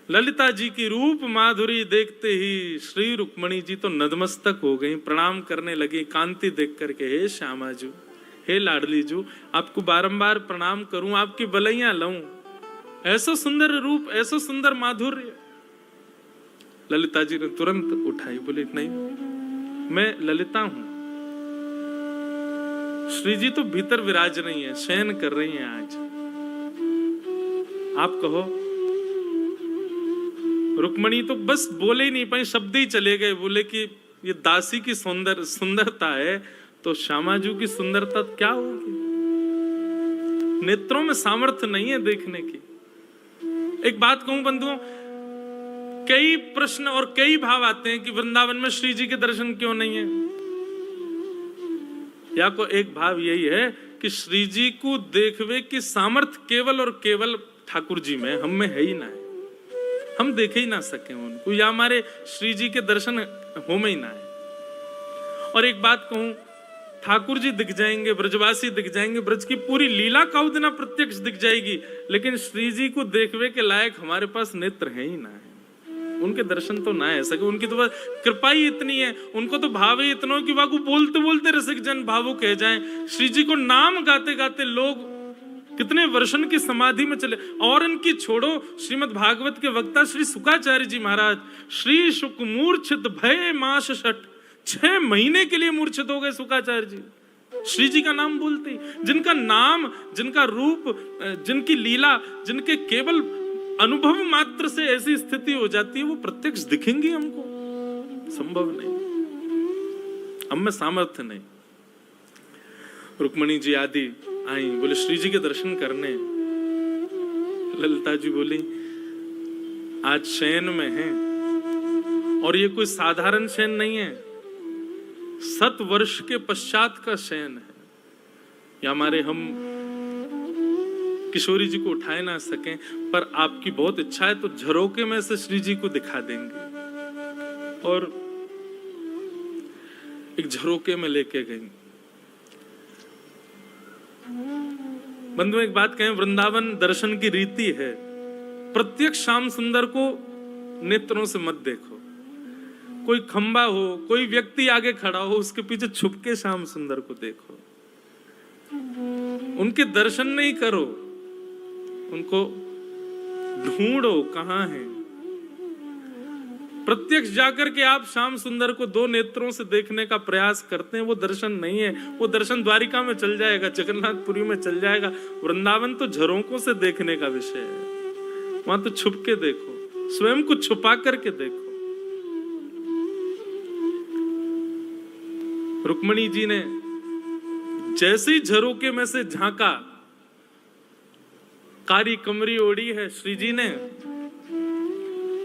ललिता जी की रूप माधुरी देखते ही श्री रुक्मणी जी तो नतमस्तक हो गई, प्रणाम करने लगी कांति देख करके। हे श्यामा जू, हे लाडली जू, आपको बारंबार प्रणाम करूं, आपकी बलैया लऊं, ऐसा सुंदर रूप, ऐसा सुंदर माधुर्य। ललिता जी ने तुरंत उठाई, बोले नहीं, मैं ललिता हूं। श्री जी तो भीतर विराज नहीं है, शयन कर रही हैं आज। आप कहो। रुक्मणी तो बस बोले ही नहीं पाई, शब्द ही चले गए। बोले कि ये दासी की सुंदरता है तो श्यामाजू की सुंदरता क्या होगी? नेत्रों में सामर्थ्य नहीं है देखने की। एक बात कहूं बंधुओं, कई प्रश्न और कई भाव आते हैं कि वृंदावन में श्री जी के दर्शन क्यों नहीं है। या को एक भाव यही है कि श्री जी को देखवे की सामर्थ्य केवल और केवल ठाकुर जी में, हम में है ही ना है, हम देखे ही ना सके उनको, या हमारे श्री जी के दर्शन हो में ही ना है। और एक बात कहूं, ठाकुर जी दिख जाएंगे, ब्रजवासी दिख जाएंगे, ब्रज की पूरी लीला काउदना प्रत्यक्ष दिख जाएगी, लेकिन श्री जी को देखवे के लायक हमारे पास नेत्र है ही ना है, उनके दर्शन तो ना है सके। उनकी तो कृपा ही इतनी है, उनको तो भाव ही इतना कि वाकू बोलते बोलते रसिक जन भावुक कह जाएं। श्री जी को नाम गाते गाते लोग कितने वर्षन की समाधि में चले। और इनकी छोड़ो, श्रीमद् भागवत के वक्ता श्री शुकाचार्य जी महाराज, श्री शुक मूर्छित भय मास षट, 6 महीने के लिए मूर्छित हो गए शुकाचार्य जी श्री जी का नाम बोलते। जिनका नाम, जिनका रूप, जिनकी लीला, जिनके केवल अनुभव मात्र से ऐसी स्थिति हो जाती है, वो प्रत्यक्ष दिखेंगी हमको? संभव नहीं, हम में सामर्थ्य नहीं। रुक्मणी जी आदि आई, बोले श्री जी के दर्शन करने। ललिता जी बोली आज शयन में है, और ये कोई साधारण शयन नहीं है, 7 वर्ष के पश्चात का शयन है। या हमारे हम किशोरी जी को उठाए ना सकें, पर आपकी बहुत इच्छा है तो झरोके में से श्री जी को दिखा देंगे। और एक झरोके में लेके गई। बंधु एक बात कहें, वृंदावन दर्शन की रीति है, प्रत्यक्ष श्याम सुंदर को नेत्रों से मत देखो। कोई खंबा हो, कोई व्यक्ति आगे खड़ा हो, उसके पीछे छुप के श्याम सुंदर को देखो, उनके दर्शन नहीं करो, उनको ढूंढो कहां है। प्रत्यक्ष जाकर के आप श्याम सुंदर को 2 नेत्रों से देखने का प्रयास करते हैं, वो दर्शन नहीं है। वो दर्शन द्वारिका में चल जाएगा, जगन्नाथपुरी में चल जाएगा। वृंदावन तो झरोकों से देखने का विषय है, वहां तो छुप के देखो, स्वयं को छुपा करके देखो। रुक्मणी जी ने जैसे ही झरोके में से झांका, कारी कमरी ओढ़ी है श्री जी ने,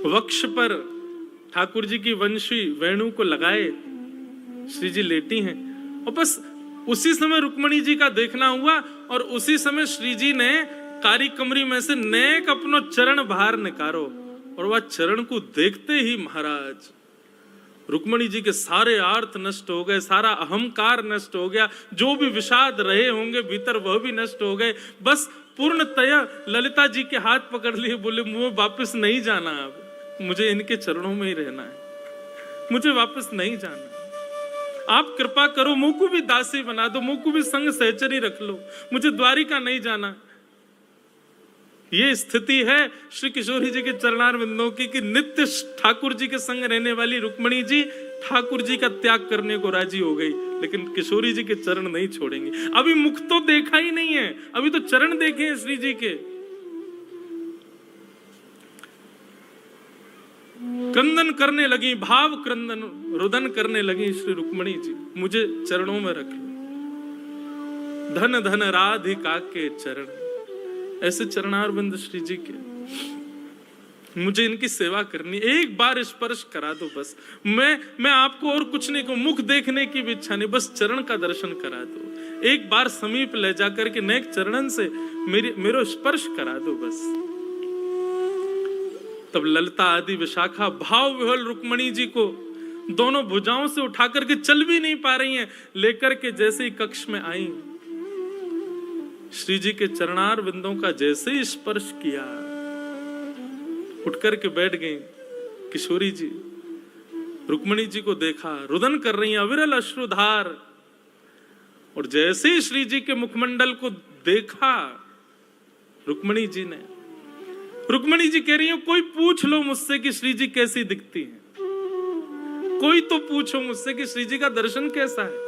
वक्ष पर ठाकुर जी की वंशी वेणु को लगाए श्री जी लेटी हैं। और बस उसी समय रुक्मणी जी का देखना हुआ, और उसी समय श्री जी ने कारी कमरी में से नेक अपनो चरण बाहर निकारो, और वह चरण को देखते ही महाराज रुक्मणी जी के सारे आर्थ नष्ट हो गए, सारा अहंकार नष्ट हो गया, जो भी विषाद रहे होंगे भीतर वह भी नष्ट हो गए। बस पूर्णतया ललिता जी के हाथ पकड़ लिए, बोले मुझे वापस नहीं जाना, अब मुझे इनके चरणों में ही रहना है, मुझे वापस नहीं जाना। आप कृपा करो, मुझ को भी दासी बना दो, मुझ को भी संग सहचरी रख लो, मुझे द्वारिका नहीं जाना। ये स्थिति है श्री किशोरी जी के चरणार बिंदों की, कि नित्य ठाकुर जी के संग रहने वाली रुक्मणी जी ठाकुर जी का त्याग करने को राजी हो गई, लेकिन किशोरी जी के चरण नहीं छोड़ेंगे। अभी मुख तो देखा ही नहीं है, अभी तो चरण देखे हैं श्री जी के। क्रंदन करने लगी, भाव क्रंदन रुदन करने लगी श्री रुक्मणी जी, मुझे चरणों में रख लो। धन धन राधिका के चरण, ऐसे चरणारविंद श्री जी के, मुझे इनकी सेवा करनी, एक बार स्पर्श करा दो बस। मैं आपको और कुछ नहीं कहूं, मुख देखने की भी इच्छा नहीं, बस चरण का दर्शन करा दो। एक बार समीप ले जाकर के नेक चरणन से मेरो स्पर्श करा दो बस। तब ललिता आदि विशाखा भाव विह्वल रुक्मणी जी को दोनों भुजाओं से उठा करके चल भी नहीं पा रही हैं, लेकर के जैसे ही कक्ष में आई, श्री जी के चरणार बिंदों का जैसे ही स्पर्श किया, उठ करके बैठ गई। किशोरी जी रुक्मणी जी को देखा, रुदन कर रही हैं, अविरल अश्रुधार, और जैसे ही श्री जी के मुखमंडल को देखा रुक्मणी जी ने, रुक्मणी जी कह रही है कोई पूछ लो मुझसे कि श्री जी कैसी दिखती हैं, कोई तो पूछो मुझसे कि श्री जी का दर्शन कैसा है।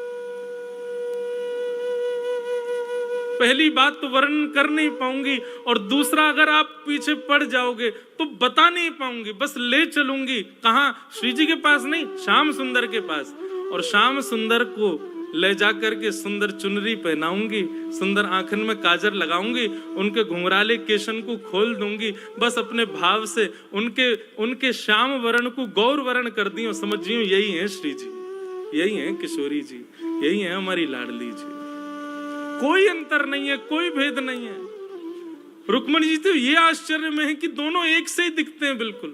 पहली बात तो वर्णन कर नहीं पाऊंगी, और दूसरा अगर आप पीछे पड़ जाओगे तो बता नहीं पाऊंगी, बस ले चलूंगी कहां, श्री जी के पास नहीं, श्याम सुंदर के पास, और श्याम सुंदर को ले जाकर के सुंदर चुनरी पहनाऊंगी, सुंदर आंखन में काजर लगाऊंगी, उनके घुंघराले केशन को खोल दूंगी, बस अपने भाव से उनके श्याम वर्ण को गौर वर्ण कर दी, समझियो यही है श्री जी, यही है किशोरी जी, यही है हमारी लाडली जी। कोई अंतर नहीं है, कोई भेद नहीं है। रुक्मणी जी तो ये आश्चर्य में है कि दोनों एक से ही दिखते हैं, बिल्कुल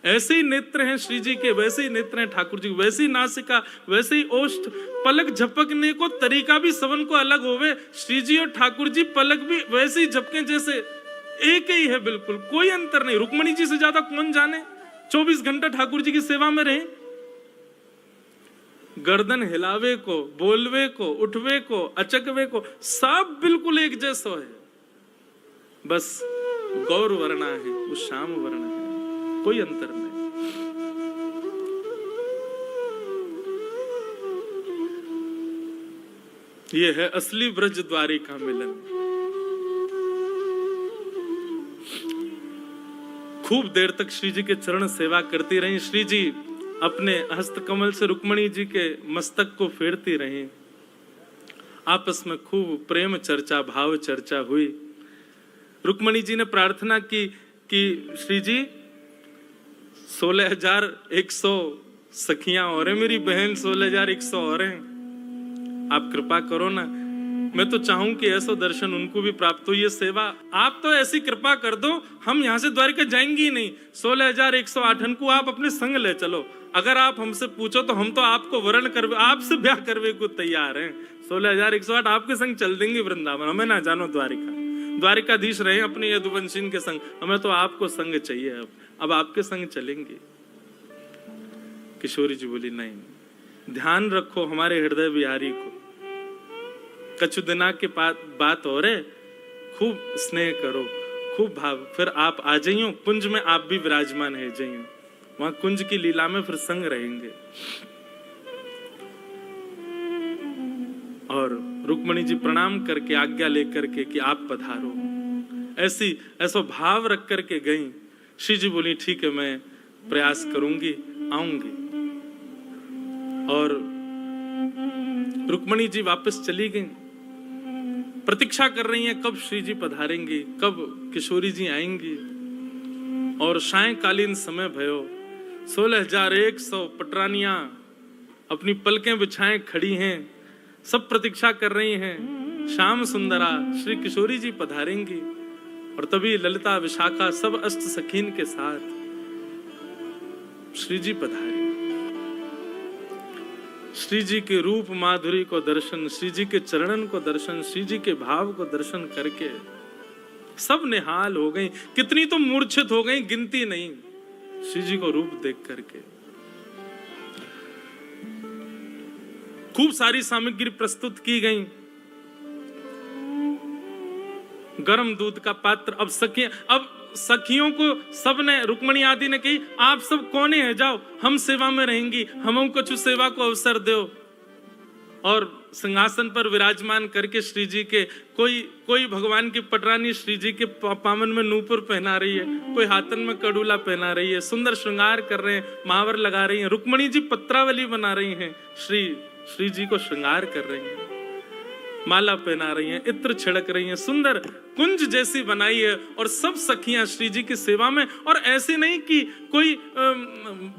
ऐसे ही नेत्र हैं श्री जी के, वैसे ही नेत्र हैं ठाकुर जी, वैसी नासिका, वैसे ही ओष्ठ, पलक झपकने को तरीका भी सबन को अलग होवे, श्री जी और ठाकुर जी पलक भी वैसे ही झपके जैसे एक ही है, बिल्कुल कोई अंतर नहीं। रुक्मणी जी से ज्यादा कौन जाने, 24 घंटा ठाकुर जी की सेवा में रहे, गर्दन हिलावे को, बोलवे को, उठवे को, अचकवे को, सब बिल्कुल एक जैसा है, बस गौर वर्णा है, वो श्याम वर्ण है, कोई अंतर नहीं। ये है असली ब्रज द्वारी का मिलन। खूब देर तक श्री जी के चरण सेवा करती रही। श्री जी अपने हस्तकमल से रुक्मणी जी के मस्तक को फेरती रही। आपस में खूब प्रेम चर्चा, भाव चर्चा हुई। रुक्मणी जी ने प्रार्थना की कि श्री जी 16,100 सखियां और है, मेरी बहन 16,100 और हैं, आप कृपा करो ना, मैं तो चाहूं कि ऐसा दर्शन उनको भी प्राप्त हो, ये सेवा आप तो ऐसी कृपा कर दो, हम यहाँ से द्वारिका जाएंगे ही नहीं। 16,108 को आप अपने संग ले चलो, अगर आप हमसे पूछो तो हम तो आपको वर्ण करवे, आपसे ब्याह करवे को तैयार हैं। 16,108 आपके संग चल देंगे वृंदावन, हमें ना जानो द्वारिका, द्वारिकाधीश रहे अपने यदुवंशी के संग, हमें तो आपको संग चाहिए, अब आपके संग चलेंगे। किशोरी जी बोली नहीं, ध्यान रखो हमारे हृदय बिहारी को, कछु दिना के बात हो रहे, खूब स्नेह करो, खूब भाव, फिर आप आ जाइयो कुंज में, आप भी विराजमान है जाइयो, वहां कुंज की लीला में फिर संग रहेंगे। और रुक्मणी जी प्रणाम करके आज्ञा लेकर के कि आप पधारो, ऐसा भाव रख करके गई। श्री जी बोली ठीक है, मैं प्रयास करूंगी, आऊंगी। और रुक्मणी जी वापस चली गई, प्रतीक्षा कर रही हैं कब श्री जी पधारेंगी, कब किशोरी जी आएंगी। और सायंकालीन समय भयो, 16,100 पटरानियां अपनी पलकें बिछाएं खड़ी हैं, सब प्रतीक्षा कर रही हैं, श्याम सुंदरा श्री किशोरी जी पधारेंगी। और तभी ललिता विशाखा सब अष्ट सखीन के साथ श्री जी पधारे। श्री जी के रूप माधुरी को दर्शन, श्री जी के चरणन को दर्शन, श्री जी के भाव को दर्शन करके सब निहाल हो गई, कितनी तो मूर्छित हो गई, गिनती नहीं, श्री जी को रूप देख करके। खूब सारी सामग्री प्रस्तुत की गई, गर्म दूध का पात्र। अब सखियों को सबने, रुक्मणी आदि ने कही आप सब कोने हैं, जाओ हम सेवा में रहेंगी, हम कुछ सेवा को अवसर दो। और सिंहासन पर विराजमान करके श्री जी के कोई भगवान की पटरानी श्री जी के पामन में नूपुर पहना रही है, कोई हाथन में कड़ूला पहना रही है, सुंदर श्रृंगार कर रहे हैं, महावर लगा रही हैं। रुक्मणी जी पत्रावली बना रही हैं, श्री जी को श्रृंगार कर रही हैं, माला पहना रही हैं, इत्र छिड़क रही हैं, सुंदर कुंज जैसी बनाई है। और सब सखियां श्री जी की सेवा में, और ऐसे नहीं कि कोई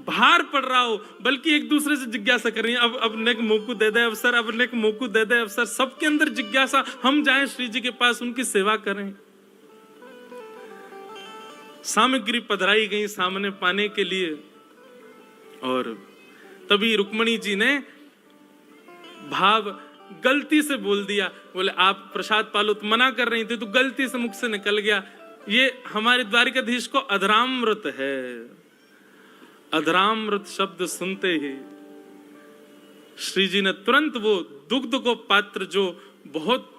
भार पड़ रहा हो, बल्कि एक दूसरे से जिज्ञासा कर रही हैं, अब नेक मोकू दे दे अवसर, अब नेक मोकू दे दे अवसर, सबके अंदर जिज्ञासा, हम जाएं श्री जी के पास, उनकी सेवा करें। सामग्री पधराई गई सामने पाने के लिए। और तभी रुक्मणी जी ने भाव गलती से बोल दिया, बोले आप प्रसाद पालो, तो मना कर रही थी तो गलती से मुख से निकल गया। ये हमारे द्वारिकाधीश को अधरामृत है। अधरामृत शब्द सुनते ही श्री जी ने तुरंत वो दुग्ध को पात्र जो बहुत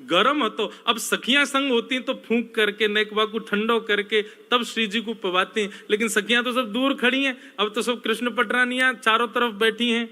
गर्म हो, तो अब सखियां संग होती तो फूंक करके नेकवा को ठंडो करके तब श्री जी को पवाती, लेकिन सखियां तो सब दूर खड़ी हैं। अब तो सब कृष्ण पटरानियां चारों तरफ बैठी हैं,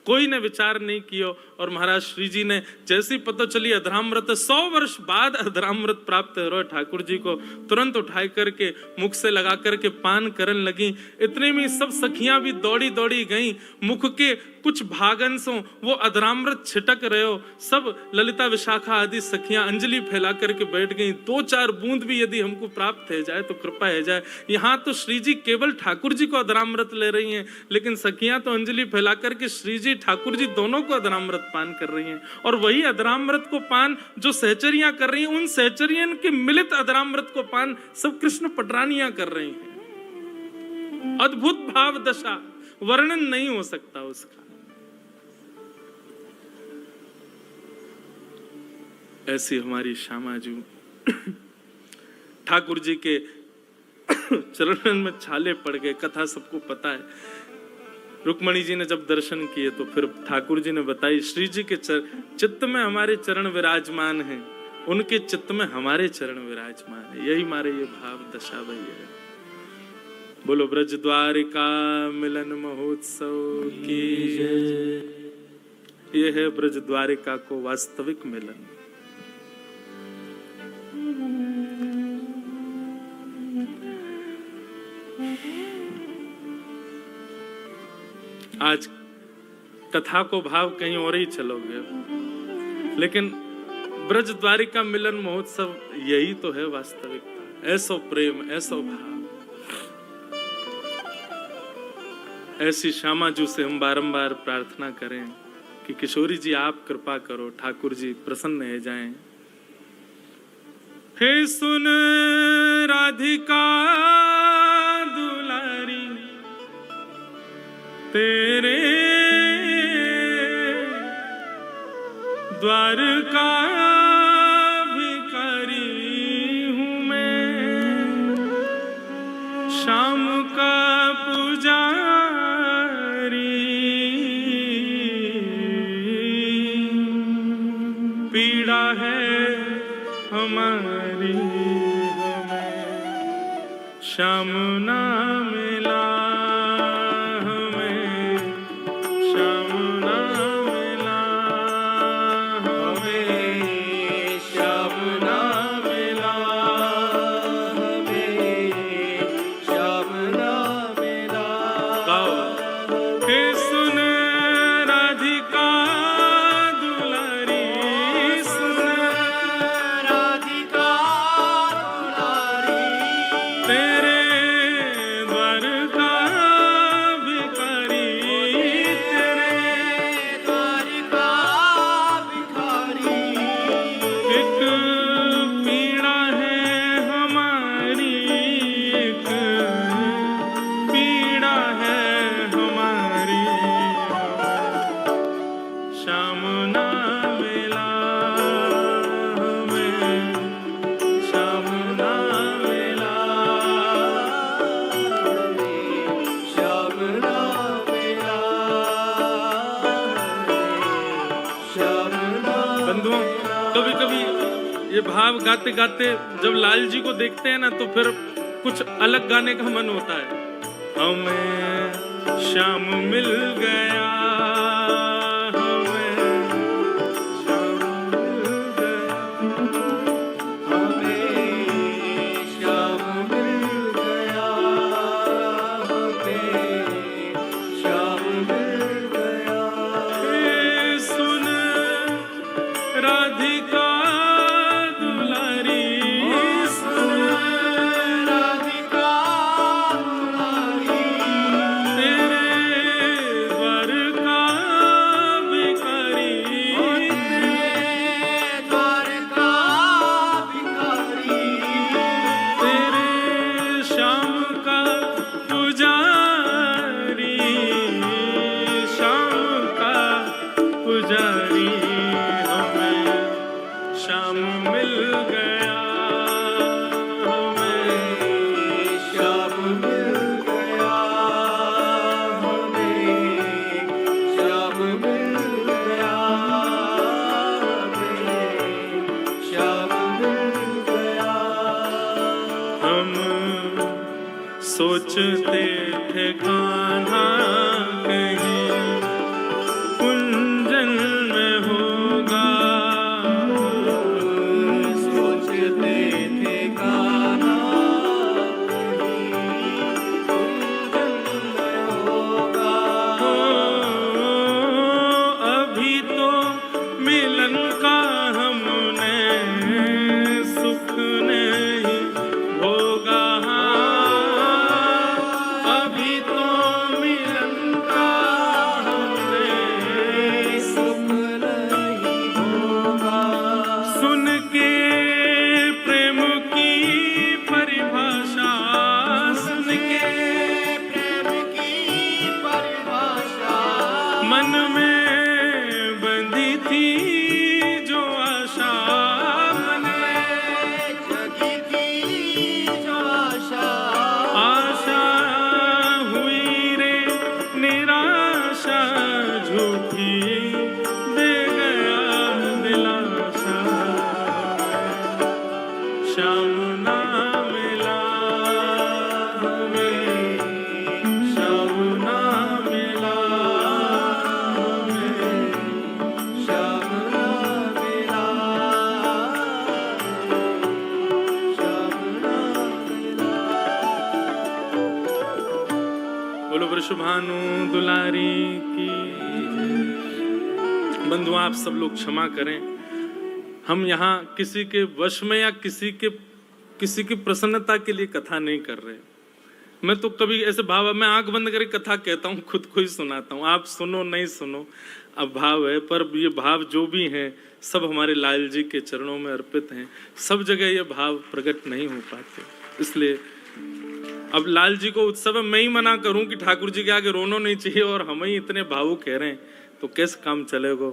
कोई ने विचार नहीं किया। और महाराज श्री जी ने जैसी पता चली अधरामृत, 100 वर्ष बाद अधरामृत प्राप्त हो रहा ठाकुर जी को, तुरंत उठाई करके मुख से लगा करके पान करने लगी। इतने में सब सखियां भी दौड़ी दौड़ी गई, मुख के कुछ भागंशों वो अधरामृत छिटक रहे हो। सब ललिता विशाखा आदि सखियां अंजलि फैला करके बैठ गई, 2-4 बूंद भी यदि हमको प्राप्त हो जाए तो कृपा हो जाए। यहाँ तो श्री जी केवल ठाकुर जी को अधरामृत ले रही हैं, लेकिन सखियां तो अंजलि फैला करके श्री जी ठाकुर जी दोनों को अधरामृत पान कर रही हैं। और वही अधरामृत को पान जो सहचरियां कर रही हैं, उन सहचरियन के मिलित अधरामृत को पान सब कृष्ण पटरानियां कर रही हैं। अद्भुत भाव दशा, वर्णन नहीं हो सकता उसका। ऐसी हमारी श्यामाजू ठाकुर जी के चरणन में छाले पड़ गए, कथा सबको पता है। रुक्मणी जी ने जब दर्शन किए तो फिर ठाकुर जी ने बताई, श्री जी के चित्त में हमारे चरण विराजमान हैं, उनके चित्त में हमारे चरण विराजमान है। यही हमारे ये भाव दशा भई है। बोलो ब्रज द्वारिका मिलन महोत्सव की जय। ये है ब्रज द्वारिका को वास्तविक मिलन। आज कथा को भाव कहीं और ही चलोगे, लेकिन ब्रज द्वारिका मिलन महोत्सव यही तो है वास्तविकता। ऐसो प्रेम, ऐसो भाव, ऐसी श्यामाजू से हम बारंबार प्रार्थना करें कि किशोरी जी आप कृपा करो, ठाकुर जी प्रसन्न हो जाएं। हे सुन राधिका दुलारी, तेरे द्वारका भिखारी हूँ मैं, शाम का पुजारी, पीड़ा है हमारी हमें श्याम ना मिला, भाव गाते गाते जब लाल जी को देखते हैं ना तो फिर कुछ अलग गाने का मन होता है। हमें श्याम मिल गया, तेरे द्वार कान्हा कहीं कुंजन में होगा। सोचते थे कान्हा कुंजन में होगा। अभी तो मिलन का हमने सुख नहीं होगा। अभी तो मिलन का हमने सुख नहीं होगा। सुन के प्रेम की परिभाषा, सुन के प्रेम की परिभाषा मन में बंधी थी जो आशा, मन में जगी थी जो आशा। आशा हुई रे निराशा, झूठी दे गया दिलासा। श्याम ना मिला हमें, श्याम ना मिला हमें। श्याम ना मिला, श्याम ना मिला। बोलो वृषभानु दुलारी की। बंधु आप सब लोग क्षमा करें, हम यहाँ किसी के वश में या किसी की प्रसन्नता के लिए कथा नहीं कर रहे। मैं तो कभी ऐसे भाव, मैं आंख बंद करके कथा कहता हूँ, खुद को ही सुनाता हूँ, आप सुनो नहीं सुनो अब भाव है। पर ये भाव जो भी हैं सब हमारे लाल जी के चरणों में अर्पित हैं। सब जगह ये भाव प्रकट नहीं हो पाते, इसलिए अब लाल जी को उत्सव में मैं ही मना करूं कि ठाकुर जी के आगे रोना नहीं चाहिए और हम ही इतने भावुक कह रहे हैं तो कैसे काम चलेगा।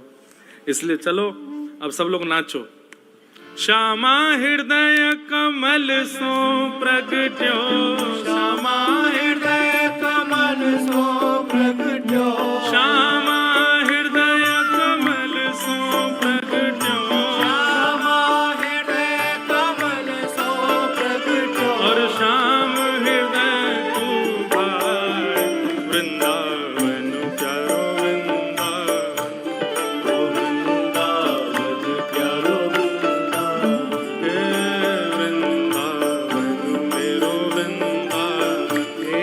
इसलिए चलो अब सब लोग नाचो। श्यामा हृदय कमल सो प्रगट्यो, श्यामा हृदय कमल सो प्रगट्यो। श्यामा हृदय कमल सो प्रगट्यो। श्यामा हृदय कमल सो प्रगट्यो। और श्याम हृदय तू भाई वृंदावन प्यारो वृंदावन, ओ वृंदावन प्यारो वृंदावन। हे वृंदावन मेरो वृंदावन। हे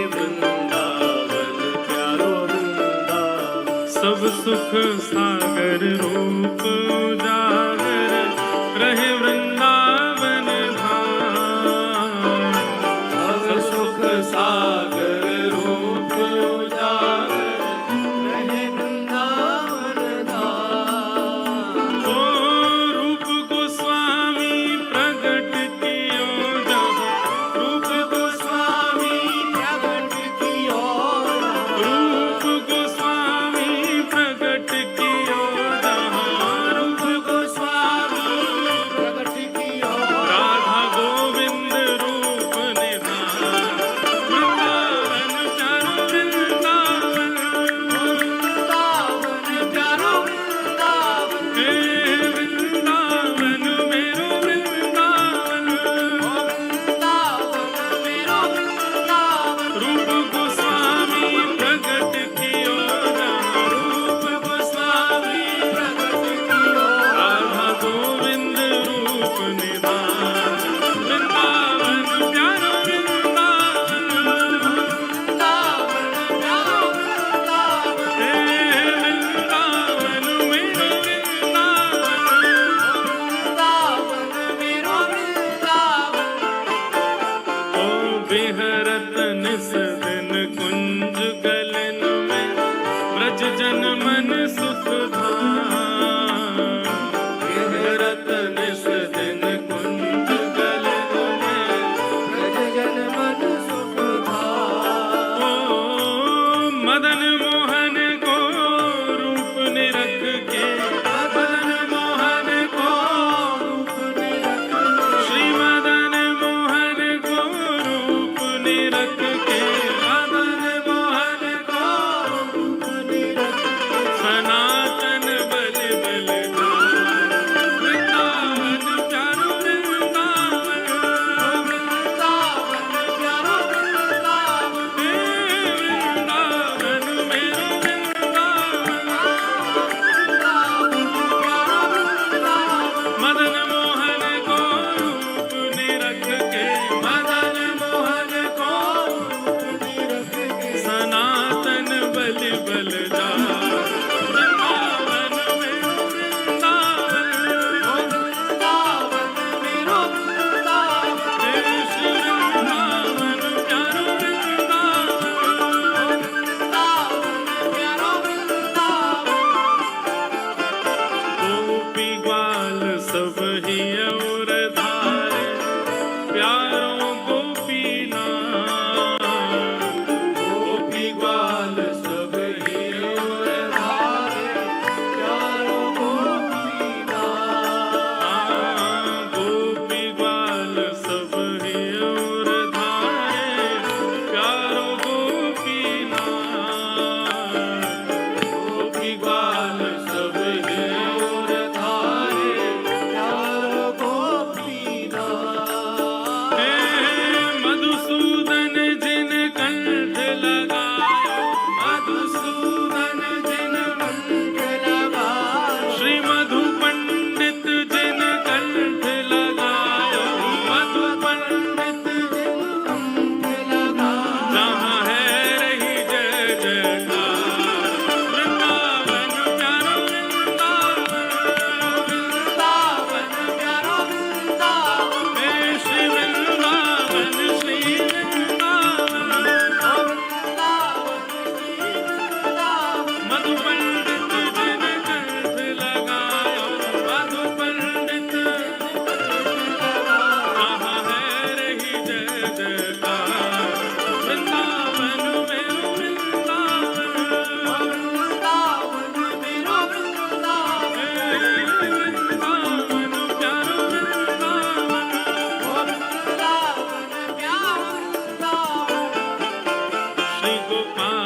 वृंदावन प्यारो वृंदावन। सब सुख सागर रूप उजागर रहे वृंदावन धाम। सब सुख सागर रूप उजागर रहे वृंदावन धाम। ओ रूप गोस्वामी प्रगट कियो जहाँ, रूप गोस्वामी प्रगट कियो। रूप गोस्वामी प्रगट कियो जहाँ, रूप गोस्वामी प्रगट कियो। राधा गोविंद रूप निधान। वृंदावन प्यारो वृंदावन, वृंदावन प्यारो वृंदावन। हे वृंदावन मेरो वृंदावन। वृंदावन मेरो वृंदावन। रूप गोस्वामी प्रगट कियो जहाँ, रूप गोस्वामी प्रगट कियो। राधा गोविंद रूप निधान। वृंदावन प्यारो वृंदावन, वृंदावन प्यारो वृंदावन। हे वृंदावन मेरो वृंदावन। वृंदावन मेरो वृंदावन। ओ बिहरत निस दिन कुंज गलन में, ब्रज जन मन सुख धाम। बिहरत निस दिन कुंज गलन में, ब्रज जन मन सुख धाम। ओ मदन मोहन को रूप निरख के, मदन मोहन को रूप निरख श्री मदन मोहन को रूप निरख के, मदन मोहन को रूप निरख सनातन बल बल धाम। वृंदावन प्यारो वृंदावन, वृंदावन प्यारो वृंदावन। हे पाए